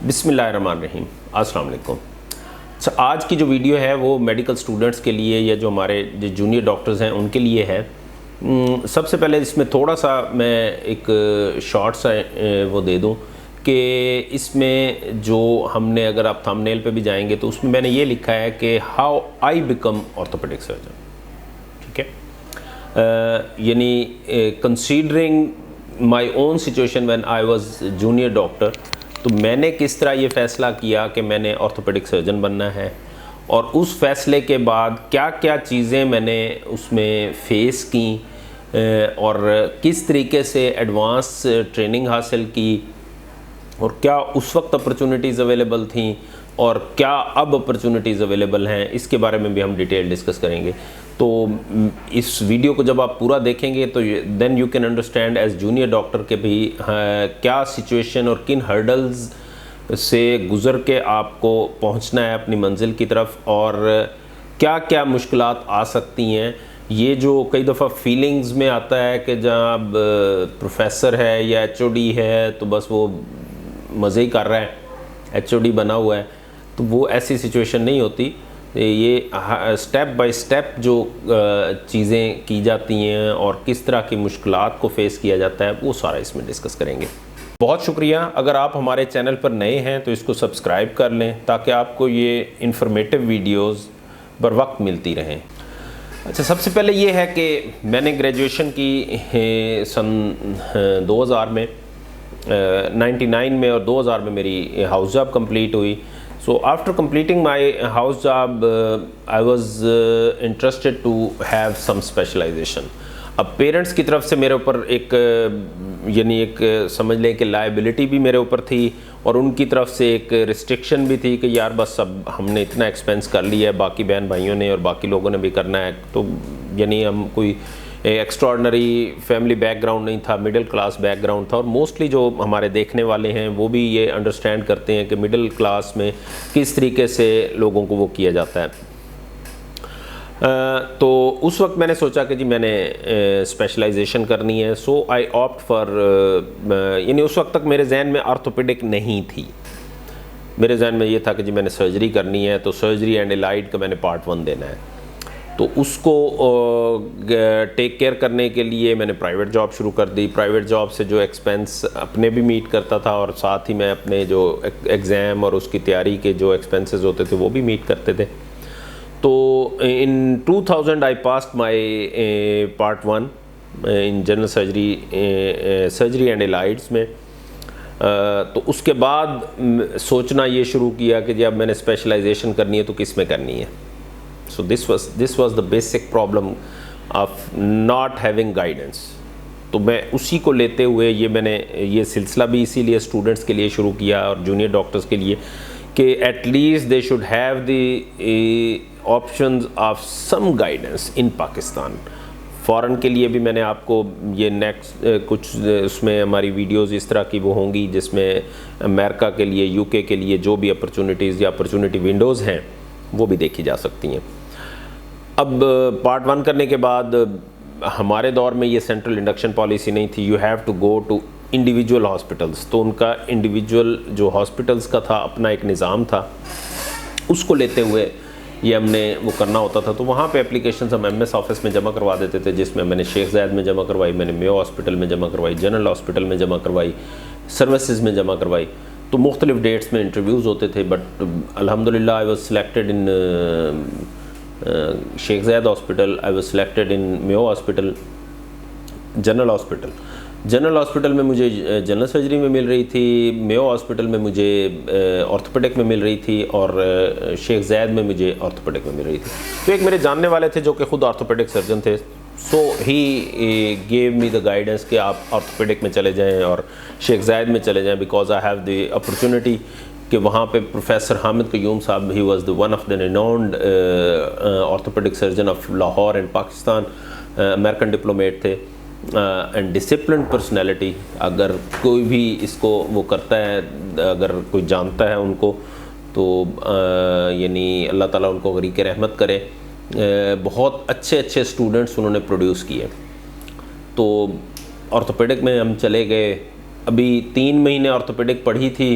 بسم اللہ الرحمن الرحیم، السلام علیکم۔ آج کی جو ویڈیو ہے وہ میڈیکل سٹوڈنٹس کے لیے یا جو ہمارے جو جونیئر ڈاکٹرز ہیں ان کے لیے ہے۔ سب سے پہلے اس میں تھوڑا سا میں ایک شارٹ سا وہ دے دوں کہ اس میں جو ہم نے، اگر آپ تھمب نیل پہ بھی جائیں گے تو اس میں نے یہ لکھا ہے کہ how I become orthopaedic surgeon, ٹھیک ہے، یعنی considering my own situation when I was junior doctor, تو میں نے کس طرح یہ فیصلہ کیا کہ میں نے آرتھوپیڈک سرجن بننا ہے، اور اس فیصلے کے بعد کیا کیا چیزیں میں نے اس میں فیس کی، اور کس طریقے سے ایڈوانس ٹریننگ حاصل کی، اور کیا اس وقت اپرچونٹیز اویلیبل تھیں اور کیا اب اپرچونٹیز اویلیبل ہیں، اس کے بارے میں بھی ہم ڈیٹیل ڈسکس کریں گے۔ تو اس ویڈیو کو جب آپ پورا دیکھیں گے تو then you can understand as junior doctor کہ بھی کیا سچویشن اور کن ہرڈلز سے گزر کے آپ کو پہنچنا ہے اپنی منزل کی طرف، اور کیا کیا مشکلات آ سکتی ہیں۔ یہ جو کئی دفعہ فیلنگز میں آتا ہے کہ جب پروفیسر ہے یا ایچ او ڈی ہے تو بس وہ مزے ہی کر رہا ہے، ایچ او ڈی بنا ہوا ہے، تو وہ ایسی سچویشن نہیں ہوتی۔ یہ سٹیپ بائی سٹیپ جو چیزیں کی جاتی ہیں اور کس طرح کی مشکلات کو فیس کیا جاتا ہے وہ سارا اس میں ڈسکس کریں گے۔ بہت شکریہ۔ اگر آپ ہمارے چینل پر نئے ہیں تو اس کو سبسکرائب کر لیں تاکہ آپ کو یہ انفارمیٹیو ویڈیوز بر وقت ملتی رہیں۔ اچھا، سب سے پہلے یہ ہے کہ میں نے گریجویشن کی سن 2000 میں 99 میں، اور 2000 میں میری ہاؤس جاب کمپلیٹ ہوئی۔ So after completing my house job, I was interested to have some specialization. اب پیرنٹس کی طرف سے میرے اوپر ایک ایک سمجھ لیں کہ لائبلٹی بھی میرے اوپر تھی، اور ان کی طرف سے ایک ریسٹرکشن بھی تھی کہ یار بس اب ہم نے اتنا ایکسپینس کر لیا ہے، باقی بہن بھائیوں نے اور باقی لوگوں نے بھی کرنا ہے، تو ہم کوئی ایکسٹراڈنری فیملی بیک گراؤنڈ نہیں تھا، مڈل کلاس بیک گراؤنڈ تھا، اور موسٹلی جو ہمارے دیکھنے والے ہیں وہ بھی یہ انڈرسٹینڈ کرتے ہیں کہ مڈل کلاس میں کس طریقے سے لوگوں کو وہ کیا جاتا ہے۔ تو اس وقت میں نے سوچا کہ جی میں نے اسپیشلائزیشن کرنی ہے، سو آئی آپٹ فار، اس وقت تک میرے ذہن میں آرتھوپیڈک نہیں تھی، میرے ذہن میں یہ تھا کہ جی میں نے سرجری کرنی ہے، تو سرجری اینڈ الائڈ کا میں نے پارٹ 1 دینا ہے۔ تو اس کو ٹیک کیئر کرنے کے لیے میں نے پرائیویٹ جاب شروع کر دی۔ پرائیویٹ جاب سے جو ایکسپینس اپنے بھی میٹ کرتا تھا، اور ساتھ ہی میں اپنے جو ایگزام اور اس کی تیاری کے جو ایکسپینسز ہوتے تھے وہ بھی میٹ کرتے تھے۔ تو in 2000 I passed my part 1 in general surgery and allieds میں۔ تو اس کے بعد سوچنا یہ شروع کیا کہ جی اب میں نے اسپیشلائزیشن کرنی ہے تو کس میں کرنی ہے۔ So this was the basic problem of not having guidance. تو میں اسی کو لیتے ہوئے میں نے یہ سلسلہ بھی اسی لیے اسٹوڈنٹس کے لیے شروع کیا اور جونیئر ڈاکٹرز کے لیے کہ at least they should have the options of some guidance in Pakistan. Foreign کے لیے بھی میں نے آپ کو یہ نیکسٹ کچھ اس میں ہماری ویڈیوز اس طرح کی وہ ہوں گی جس میں امریکہ کے لیے، یو کے لیے جو بھی اپرچونٹیز یا اپرچونٹی ونڈوز ہیں وہ بھی دیکھی جا سکتی ہیں۔ اب پارٹ 1 کرنے کے بعد ہمارے دور میں یہ سینٹرل انڈکشن پالیسی نہیں تھی، you have to go to individual hospitals, تو ان کا انڈیویجول جو ہاسپٹلس کا تھا اپنا ایک نظام تھا، اس کو لیتے ہوئے یہ ہم نے وہ کرنا ہوتا تھا۔ تو وہاں پہ اپلیکیشنز ہم ایم ایس آفس میں جمع کروا دیتے تھے، جس میں میں نے شیخ زاید میں جمع کروائی، میں نے میو ہاسپٹل میں جمع کروائی، جنرل ہاسپٹل میں جمع کروائی، سروسز میں جمع کروائی۔ تو مختلف ڈیٹس میں انٹرویوز ہوتے تھے، بٹ الحمدللہ I was selected in Sheikh Zayed hospital, I was selected in mu hospital, general hospital. General hospital میں مجھے جنرل سرجری میں مل رہی تھی، میو ہاسپٹل میں مجھے آرتھوپیڈک میں مل رہی تھی، اور شیخ زاید میں مجھے آرتھوپیڈک میں مل رہی تھی۔ تو ایک میرے جاننے والے تھے جو کہ خود آرتھوپیڈک سرجن تھے، سو ہی گیو می دا گائیڈنس کہ آپ آرتھوپیڈک میں چلے جائیں اور شیخ زاید میں چلے جائیں، because I have the opportunity کہ وہاں پہ پروفیسر حامد قیوم صاحب، he was one of the renowned orthopaedic surgeon of Lahore and Pakistan, American diplomat تھے، اینڈ ڈسپلنڈ پرسنالٹی۔ اگر کوئی بھی اس کو وہ کرتا ہے، اگر کوئی جانتا ہے ان کو، تو اللہ تعالیٰ ان کو غریق رحمت کرے۔ بہت اچھے اسٹوڈنٹس انہوں نے پروڈیوس کیے۔ تو آرتھوپیڈک میں ہم چلے گئے، ابھی 3 مہینے آرتھوپیڈک پڑھی تھی،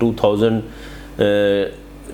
2000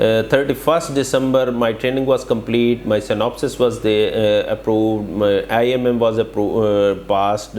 31st December my training was complete, my synopsis was approved, my IMM was passed,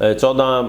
14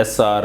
SR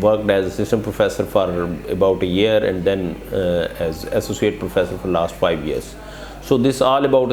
worked as assistant professor for about a year and then as associate professor for last 5 years. So this all about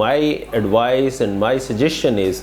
my advice and my suggestion is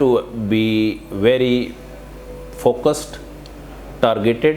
to be very focused, targeted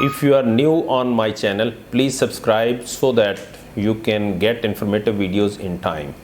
If you are new on my channel, please subscribe so that you can get informative videos in time.